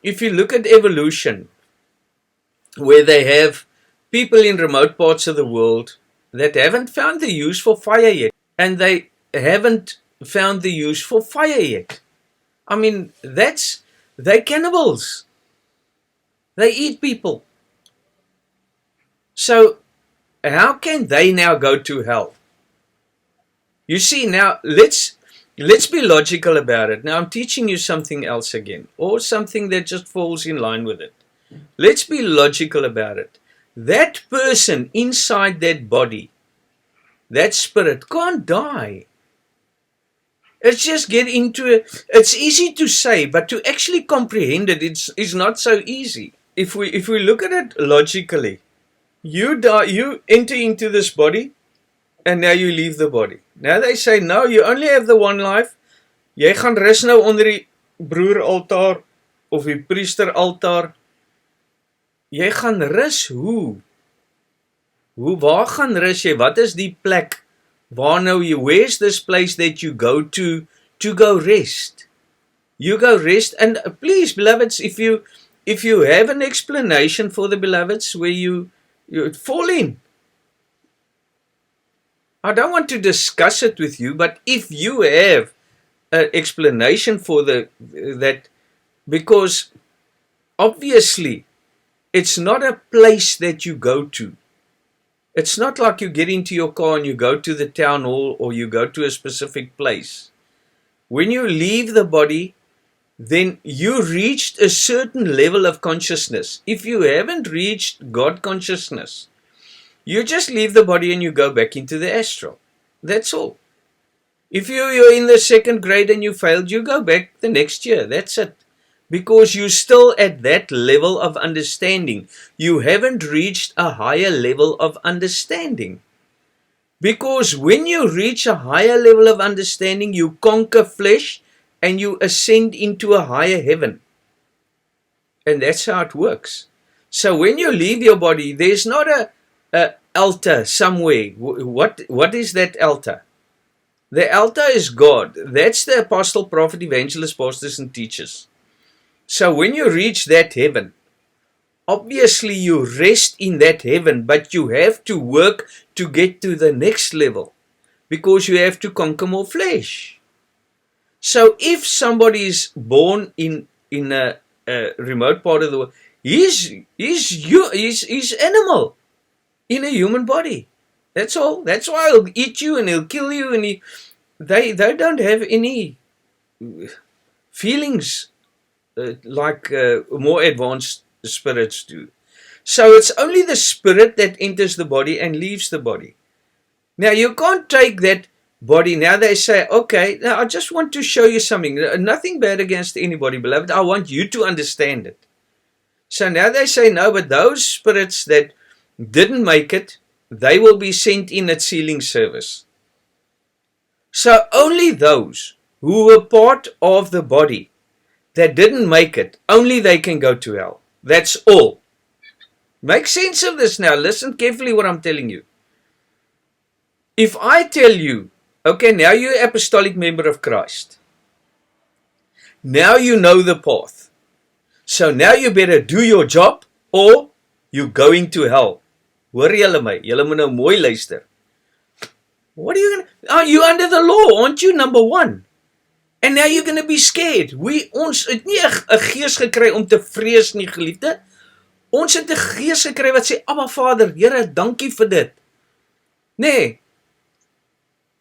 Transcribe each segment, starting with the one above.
if you look at evolution, where they have people in remote parts of the world that haven't found the use for fire yet, and they haven't found the use for fire yet. I mean, they're cannibals. They eat people. So, how can they now go to hell? You see, now, let's be logical about it. Now, I'm teaching you something else again, or something that just falls in line with it. Let's be logical about it. That person inside that body, that spirit, can't die. It's just get into it. It's easy to say, but to actually comprehend it, it's not so easy. If we look at it logically, you die, you enter into this body, and now you leave the body. Now they say, no, you only have the one life. Jy gaan rus nou onder die broer altaar of die priester altaar. Jy gaan rus hoe? Waar gaan rus jy? Wat is die plek waar nou jy? Where's this place that you go to go rest? You go rest, and please, beloveds, if you have an explanation for the beloveds where you fall in. I don't want to discuss it with you, but if you have an explanation for that, because obviously it's not a place that you go to. It's not like you get into your car and you go to the town hall or you go to a specific place. When you leave the body, then you reached a certain level of consciousness. If you haven't reached God consciousness, you just leave the body and you go back into the astral. That's all. If you're in the second grade and you failed, you go back the next year. That's it. Because you're still at that level of understanding. You haven't reached a higher level of understanding. Because when you reach a higher level of understanding, you conquer flesh and you ascend into a higher heaven. And that's how it works. So when you leave your body, there's not a altar somewhere. What is that altar? The altar is God. That's the apostle, prophet, evangelist, pastors, and teachers. So when you reach that heaven, obviously you rest in that heaven, but you have to work to get to the next level because you have to conquer more flesh. So if somebody is born in a remote part of the world, he's animal in a human body. That's all. That's why he'll eat you and he'll kill you, and they don't have any feelings like more advanced spirits do. So it's only the spirit that enters the body and leaves the body. Now you can't take that body. Now they say, okay, now I just want to show you something. Nothing bad against anybody, beloved. I want you to understand it. So now they say, no, but those spirits that didn't make it, they will be sent in at sealing service. So only those who were part of the body that didn't make it, only they can go to hell. That's all. Make sense of this now. Listen carefully what I'm telling you. If I tell you, okay, now you're an apostolic member of Christ. Now you know the path. So now you better do your job or you're going to hell. Hoor julle my? Julle moet nou mooi luister. What are you going to... Are you under the law? Aren't you number one? And now you're going to be scared. Ons het nie 'n gees gekry om te vrees nie, geliefde. Ons het 'n gees gekry wat sê, Abba Vader, Here, dankie vir dit. Nee.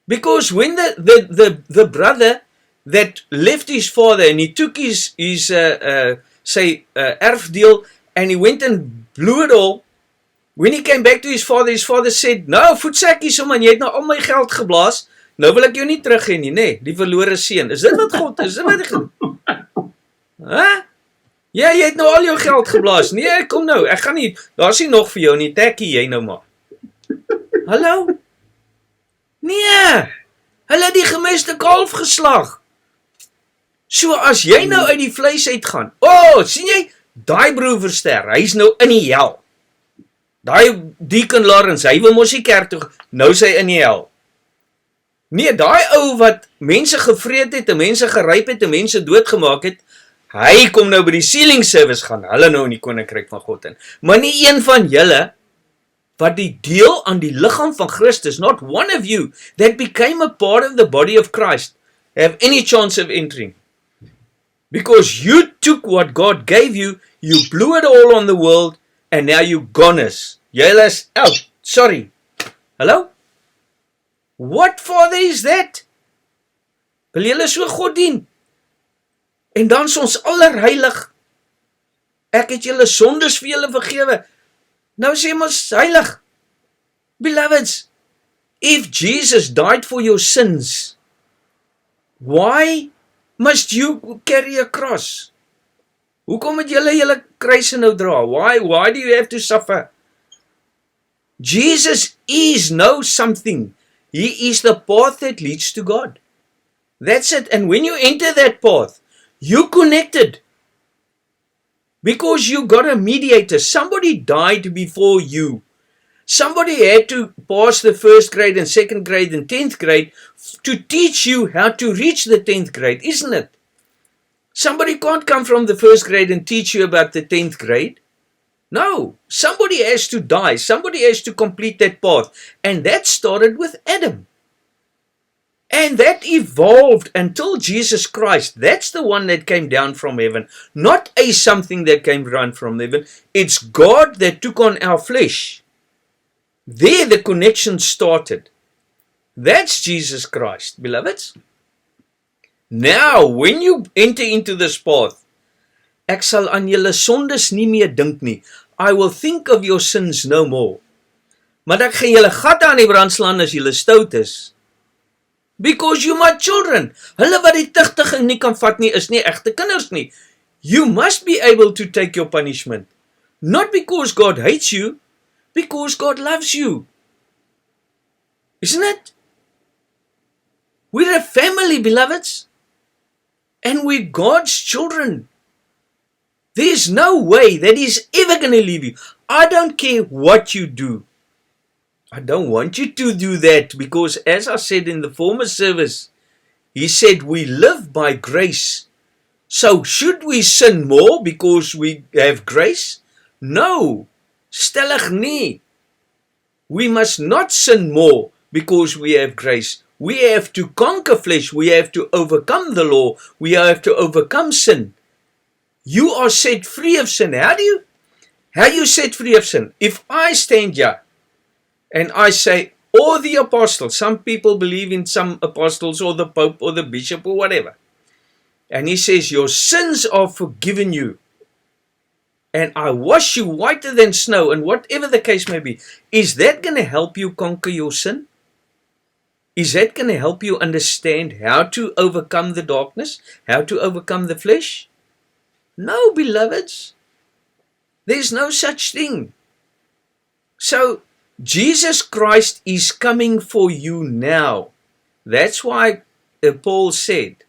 Because when the brother that left his father and he took his erfdeel and he went and blew it all, when he came back to his father said, nou, voetsakkies, man, jy het nou al my geld geblaas, nou wil ek jou nie teruggee nie, nee, die verlore seun. Is dit wat God is? Is dit wat ek... Huh? Ja, jy het nou al jou geld geblaas. Nee, kom nou, ek gaan nie, daar is nie nog vir jou nie, tekkie jy nou maar. Hallo? Nee, hulle het die gemeste kalf geslag. So as jy nou uit die vleis uitgaan, sien jy, daai broer Verster, hy is nou in die hel. Daai Deacon Lawrence, hy wil mos die kerk toe, nou is hy in die hel. Nee, daai ou wat mense gevreet het, en mense geryp het, en mense doodgemaak het, Hy kom nou by die sealing service gaan, hulle nou in die koninkryk van God in. Maar nie een van julle wat die deel aan die liggaam van Christus, not one of you that became a part of the body of Christ, have any chance of entering. Because you took what God gave you, you blew it all on the world, and now you goners. Julle is out. Sorry. Hello? What father is that? Wil julle so God dien? En dan is ons allerheilig. Ek het julle sondes vir julle vergewe. Nou sê ons heilig. Beloveds, if Jesus died for your sins, why must you carry a cross? Hoekom het julle kruise nou dra? Why do you have to suffer? Jesus is now something. He is the path that leads to God. That's it. And when you enter that path, you connected. Because you got a mediator. Somebody died before you. Somebody had to pass the first grade and second grade and 10th grade to teach you how to reach the 10th grade, isn't it? Somebody can't come from the first grade and teach you about the 10th grade. No, somebody has to die. Somebody has to complete that path. And that started with Adam. And that evolved until Jesus Christ. That's the one that came down from heaven. Not a something that came down from heaven. It's God that took on our flesh. There the connection started. That's Jesus Christ, beloveds. Now, when you enter into this path, ek sal aan julle sondes nie meer dink nie. I will think of your sins no more. Maar ek gaan julle gat aan die brand slaan as julle stout is. Because you my children. Hulle wat die tigtiging nie kan vat nie, is nie egte kinders nie. You must be able to take your punishment. Not because God hates you, because God loves you. Isn't it? We're a family, beloveds. And we're God's children. There's no way that He's ever going to leave you. I don't care what you do. I don't want you to do that because, as I said in the former service, He said we live by grace. So should we sin more because we have grace? No. Stellig nie. We must not sin more because we have grace. We have to conquer flesh. We have to overcome the law. We have to overcome sin. You are set free of sin. How you set free of sin? If I stand here and I say, or the apostles, some people believe in some apostles or the Pope or the Bishop or whatever. And he says, your sins are forgiven you. And I wash you whiter than snow, and whatever the case may be. Is that going to help you conquer your sin? Is that going to help you understand how to overcome the darkness? How to overcome the flesh? No, beloveds. There's no such thing. So, Jesus Christ is coming for you now. That's why Paul said,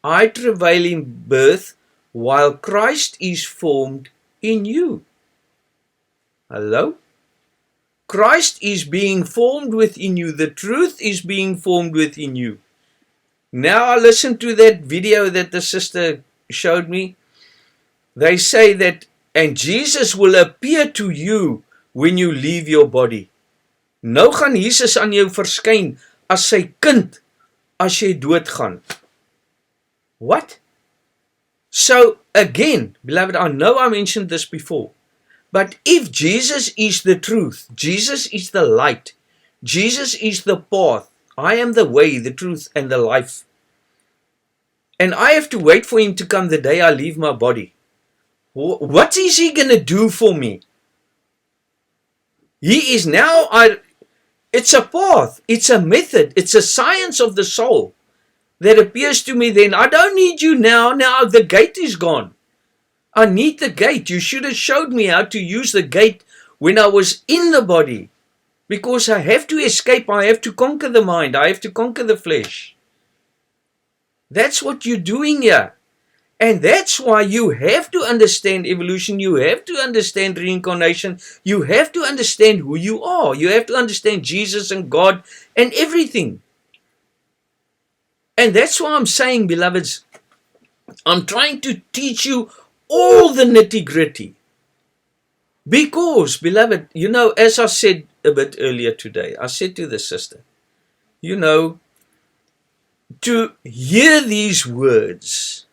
I travail in birth while Christ is formed in you. Hello? Christ is being formed within you. The truth is being formed within you. Now I listened to that video that the sister showed me. They say that, and Jesus will appear to you when you leave your body. Nou gaan Jesus aan jou verskyn as sy kind as jy doodgaan. What? So again, beloved, I know I mentioned this before, but if Jesus is the truth, Jesus is the light, Jesus is the path, I am the way, the truth, and the life, and I have to wait for Him to come the day I leave my body, what is He going to do for me? He is now, it's a path, it's a method, it's a science of the soul that appears to me then. I don't need you now. Now the gate is gone. I need the gate. You should have showed me how to use the gate when I was in the body. Because I have to escape. I have to conquer the mind. I have to conquer the flesh. That's what you're doing here. And that's why you have to understand evolution. You have to understand reincarnation. You have to understand who you are. You have to understand Jesus and God and everything. And that's why I'm saying, beloveds, I'm trying to teach you all the nitty-gritty. Because, beloved, as I said a bit earlier today, I said to the sister, to hear these words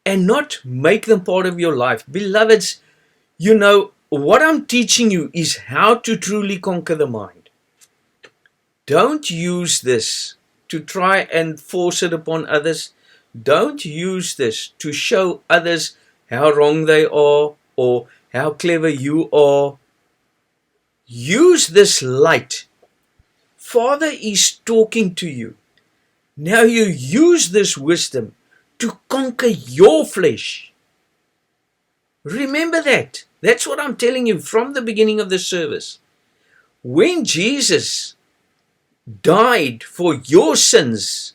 and not make them part of your life. Beloveds, what I'm teaching you is how to truly conquer the mind. Don't use this to try and force it upon others. Don't use this to show others how wrong they are or how clever you are. Use this light. Father is talking to you. Now you use this wisdom to conquer your flesh. Remember that. That's what I'm telling you from the beginning of the service. When Jesus died for your sins,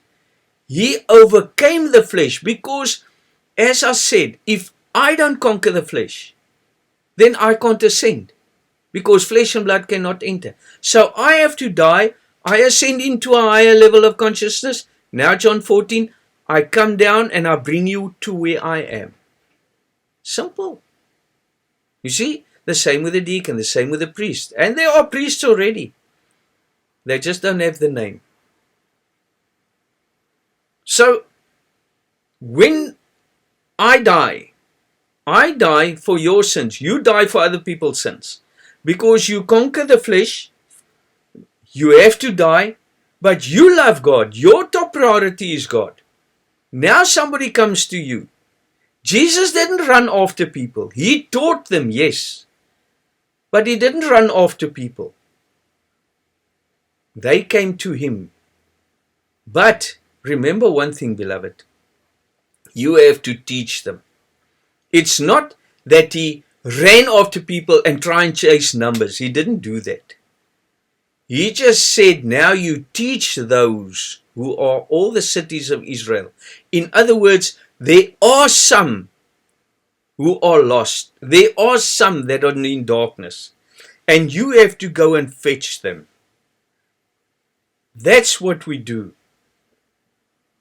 he overcame the flesh because, as I said, if I don't conquer the flesh, then I can't ascend because flesh and blood cannot enter. So I have to die. I ascend into a higher level of consciousness. Now John 14, I come down and I bring you to where I am. Simple. You see, the same with the deacon, the same with the priest. And there are priests already. They just don't have the name. So, when I die for your sins. You die for other people's sins. Because you conquer the flesh, you have to die, but you love God. Your top priority is God. Now somebody comes to you. Jesus didn't run after people. He taught them, yes. But he didn't run after people. They came to him. But remember one thing, beloved. You have to teach them. It's not that he ran after people and tried and chase numbers. He didn't do that. He just said, now you teach those who are all the cities of Israel. In other words, there are some who are lost. There are some that are in darkness. And you have to go and fetch them. That's what we do.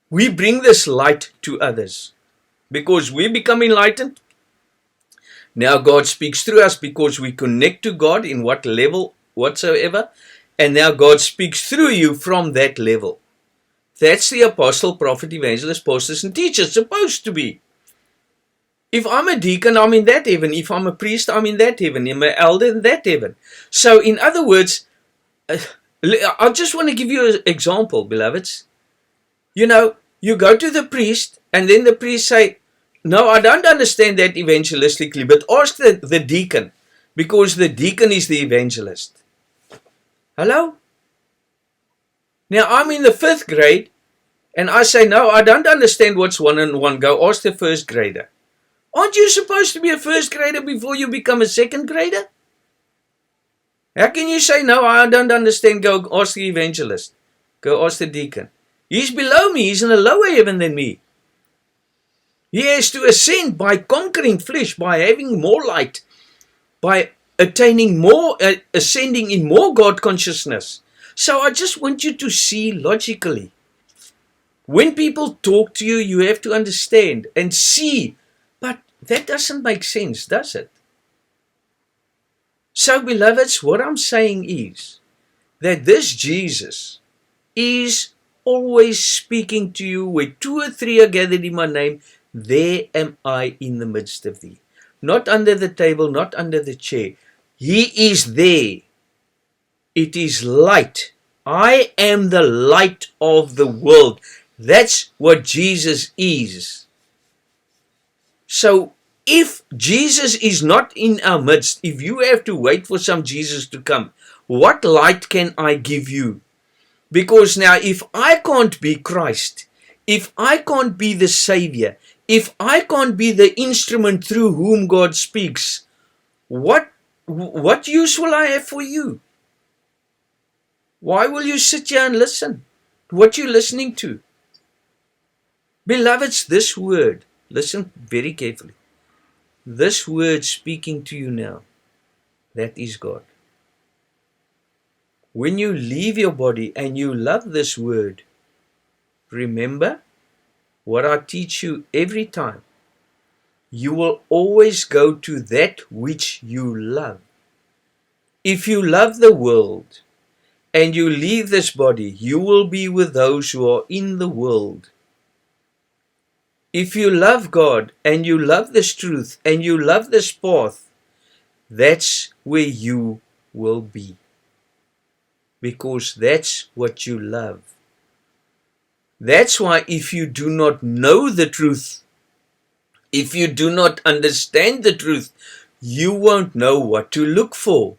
We bring this light to others. Because we become enlightened. Now God speaks through us because we connect to God in what level whatsoever. And now God speaks through you from that level. That's the apostle, prophet, evangelist, pastors, and teachers supposed to be. If I'm a deacon, I'm in that heaven. If I'm a priest, I'm in that heaven. If I'm an elder, in that heaven. So in other words, I just want to give you an example, beloveds. You go to the priest, and then the priest say, no, I don't understand that evangelistically, but ask the deacon, because the deacon is the evangelist. Hello? Now, I'm in the 5th grade, and I say, no, I don't understand what's 1 and 1. Go ask the 1st grader. Aren't you supposed to be a 1st grader before you become a 2nd grader? How can you say, no, I don't understand, go ask the evangelist. Go ask the deacon. He's below me, he's in a lower heaven than me. He has to ascend by conquering flesh, by having more light, by attaining more, ascending in more God consciousness. So I just want you to see logically. When people talk to you, you have to understand and see. But that doesn't make sense, does it? So, beloveds, what I'm saying is that this Jesus is always speaking to you. Where 2 or 3 are gathered in my name, there am I in the midst of thee. Not under the table, not under the chair. He is there. It is light. I am the light of the world. That's what Jesus is. So, if Jesus is not in our midst, if you have to wait for some Jesus to come, what light can I give you? Because now, if I can't be Christ, if I can't be the Savior, if I can't be the instrument through whom God speaks, what use will I have for you? Why will you sit here and listen to what you're listening to? Beloveds, this word, listen very carefully. This word speaking to you now, that is God. When you leave your body and you love this word, remember, what I teach you every time, you will always go to that which you love. If you love the world and you leave this body, you will be with those who are in the world. If you love God and you love this truth and you love this path, that's where you will be. Because that's what you love. That's why if you do not know the truth, if you do not understand the truth, you won't know what to look for.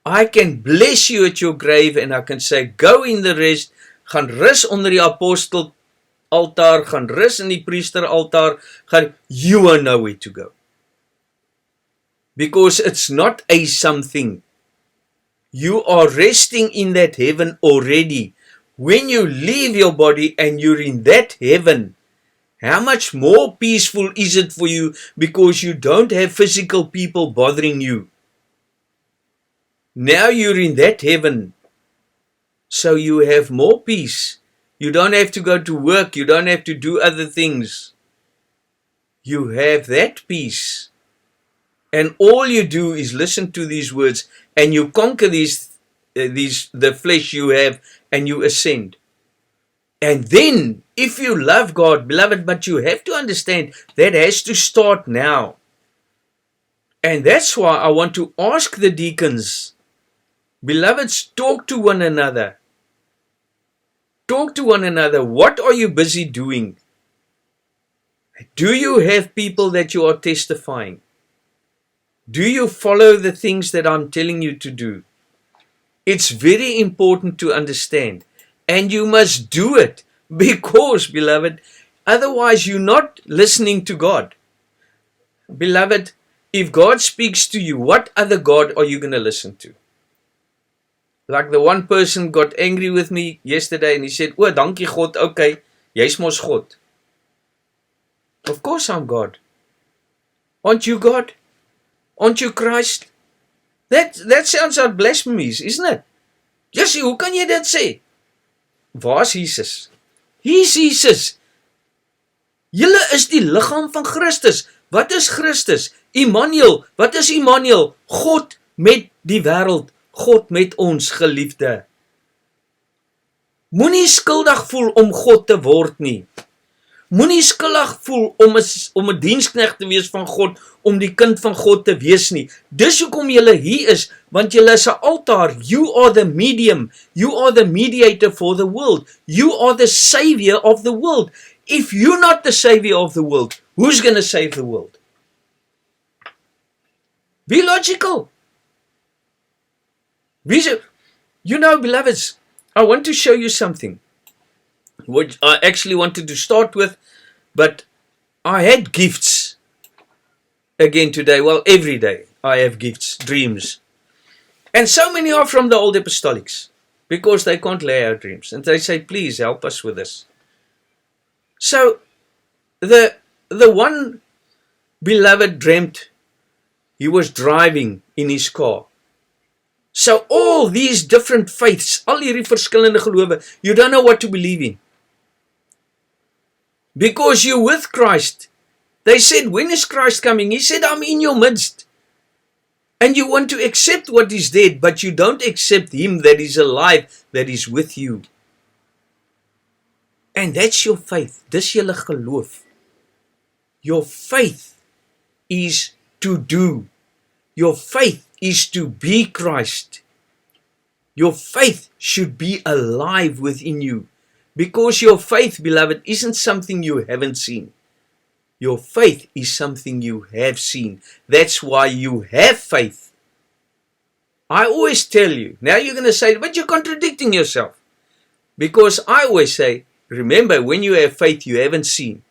I can bless you at your grave and I can say, go in the rest, gaan rus onder die apostel altaar, gaan rus in die priester altaar, you won't know where to go. Because it's not a something. You are resting in that heaven already. When you leave your body and you're in that heaven, how much more peaceful is it for you because you don't have physical people bothering you? Now you're in that heaven, so you have more peace. You don't have to go to work. You don't have to do other things. You have that peace. And all you do is listen to these words and you conquer the flesh you have and you ascend. And then, if you love God, beloved, but you have to understand that has to start now. And that's why I want to ask the deacons, beloveds, talk to one another. Talk to one another. What are you busy doing? Do you have people that you are testifying? Do you follow the things that I'm telling you to do? It's very important to understand. And you must do it because, beloved, otherwise you're not listening to God. Beloved, if God speaks to you, what other God are you going to listen to? Like the one person got angry with me yesterday and he said, "Oh, dankie God, okay, jy's mos God." Of course I'm God. Aren't you God? Aren't you Christ? That sounds like blasphemies, isn't it? Jessie, hoe kan jy dit sê? Waar is Jesus? He's Jesus. Julle is die liggaam van Christus. Wat is Christus? Immanuel. Wat is Immanuel? God met die wêreld. God met ons geliefde. Moenie skuldig voel om God te word nie. Moenie skuldig voel om 'n diensknegt te wees van God, om die kind van God te wees nie. Dis hoekom julle hier is, want julle is 'n altaar. You are the medium. You are the mediator for the world. You are the savior of the world. If you're not the savior of the world, who's going to save the world? Be logical. You know, beloveds, I want to show you something, which I actually wanted to start with, but I had gifts again today. Well, every day I have gifts, dreams. And so many are from the old apostolics because they can't lay out dreams. And they say, please help us with this. So the one beloved dreamt he was driving in his car. So all these different faiths, al hierdie verskillende gelowe, you don't know what to believe in. Because you're with Christ. They said, when is Christ coming? He said, I'm in your midst. And you want to accept what is dead, but you don't accept him that is alive, that is with you. And that's your faith. Dis julle geloof. Your faith is to do. Your faith is to be Christ. Your faith should be alive within you. Because your faith, beloved, isn't something you haven't seen. Your faith is something you have seen. That's why you have faith. I always tell you, now you're going to say, but you're contradicting yourself. Because I always say, remember, when you have faith, you haven't seen.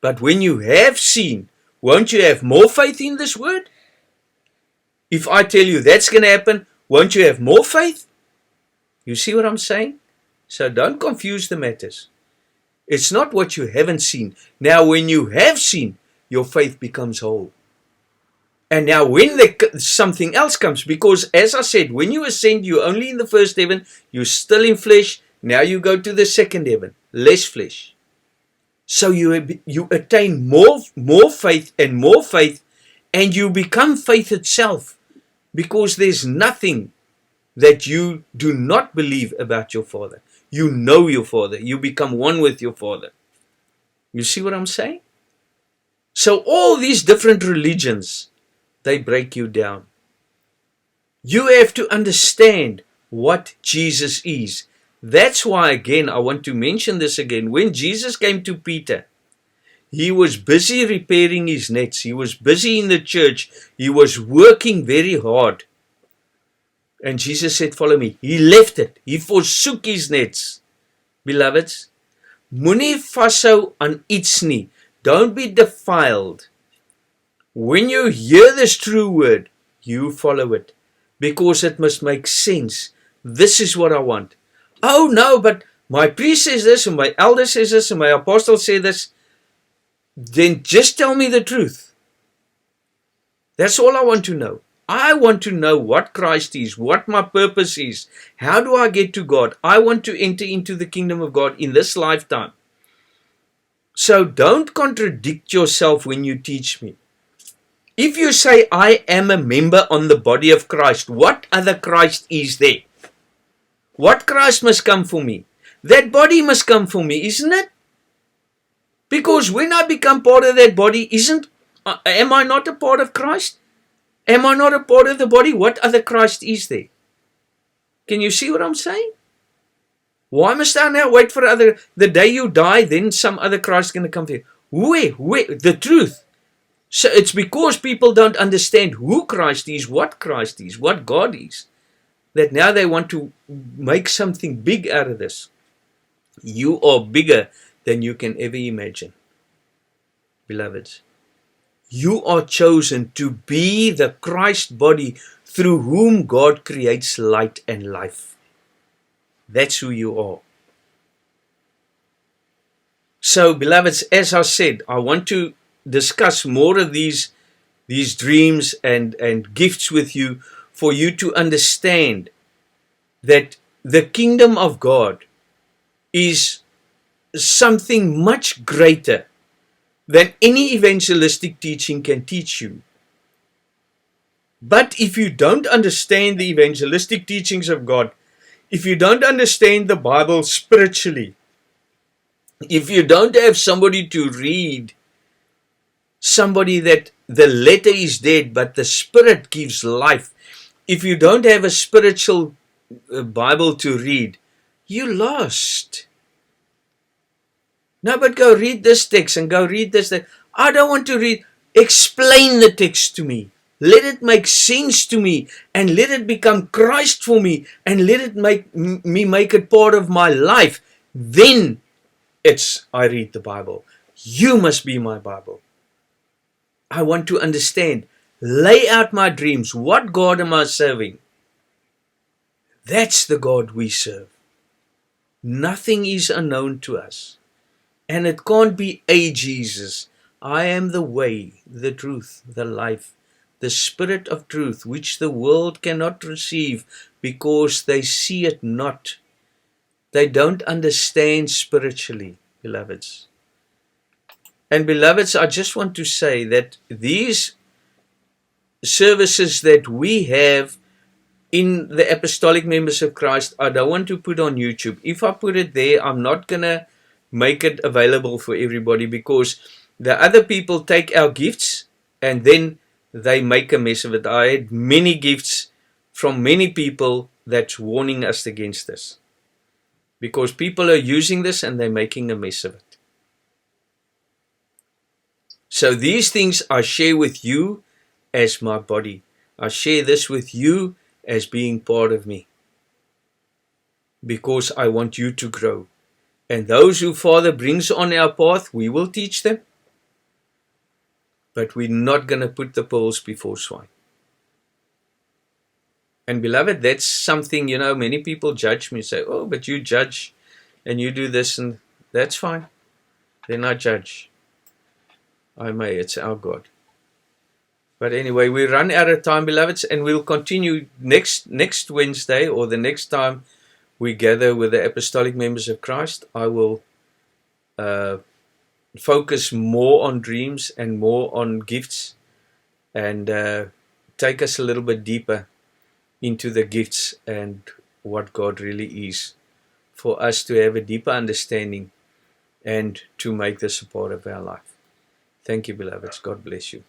But when you have seen, won't you have more faith in this word? If I tell you that's going to happen, won't you have more faith? You see what I'm saying? So don't confuse the matters. It's not what you haven't seen. Now when you have seen, your faith becomes whole. And now when something else comes, because as I said, when you ascend, you're only in the first heaven, you're still in flesh. Now you go to the second heaven, less flesh. So you attain more faith and more faith, and you become faith itself, because there's nothing that you do not believe about your Father. You know your Father. You become one with your Father. You see what I'm saying? So all these different religions, they break you down. You have to understand what Jesus is. That's why, again, I want to mention this again. When Jesus came to Peter, he was busy repairing his nets. He was busy in the church. He was working very hard. And Jesus said, follow me. He left it. He forsook his nets. Beloveds, moenie vashou aan iets nie. Don't be defiled. When you hear this true word, you follow it, because it must make sense. This is what I want. Oh no, but my priest says this, and my elder says this, and my apostle says this. Then just tell me the truth. That's all I want to know. I want to know what Christ is, what my purpose is. How do I get to God? I want to enter into the kingdom of God in this lifetime. So don't contradict yourself when you teach me. If you say, I am a member on the body of Christ, what other Christ is there? What Christ must come for me? That body must come for me, isn't it? Because when I become part of that body, am I not a part of Christ? Am I not a part of the body? What other Christ is there? Can you see what I'm saying? Why must I now wait for the day you die, then some other Christ is going to come for you? Where? The truth. So it's because people don't understand who Christ is, what God is, that now they want to make something big out of this. You are bigger than you can ever imagine, beloveds. You are chosen to be the Christ body through whom God creates light and life. That's who you are. So, beloveds, as I said, I want to discuss more of these dreams and gifts with you, for you to understand that the kingdom of God is something much greater than any evangelistic teaching can teach you. But if you don't understand the evangelistic teachings of God, if you don't understand the Bible spiritually, if you don't have somebody to read, somebody that the letter is dead but the Spirit gives life, if you don't have a spiritual Bible to read, you lost. No, but go read this text and go read this text. I don't want to read. Explain the text to me. Let it make sense to me, and let it become Christ for me, and let it make it part of my life. Then I read the Bible. You must be my Bible. I want to understand. Lay out my dreams. What God am I serving? That's the God we serve. Nothing is unknown to us. And it can't be a Jesus. I am the way, the truth, the life, the Spirit of truth, which the world cannot receive because they see it not. They don't understand spiritually, beloveds. And beloveds, I just want to say that these services that we have in the Apostolic Members of Christ, I don't want to put on YouTube. If I put it there, I'm not going to make it available for everybody, because the other people take our gifts and then they make a mess of it. I had many gifts from many people that's warning us against this, because people are using this and they're making a mess of it. So these things I share with you as my body. I share this with you as being part of me, because I want you to grow. And those who Father brings on our path, we will teach them. But we're not going to put the pearls before swine. And beloved, that's something, many people judge me, say, oh, but you judge and you do this, and that's fine. Then I judge. I may, it's our God. But anyway, we run out of time, beloveds, and we'll continue next Wednesday, or the next time we gather with the Apostolic Members of Christ. I will focus more on dreams and more on gifts, and take us a little bit deeper into the gifts and what God really is, for us to have a deeper understanding and to make this a part of our life. Thank you, beloveds. God bless you.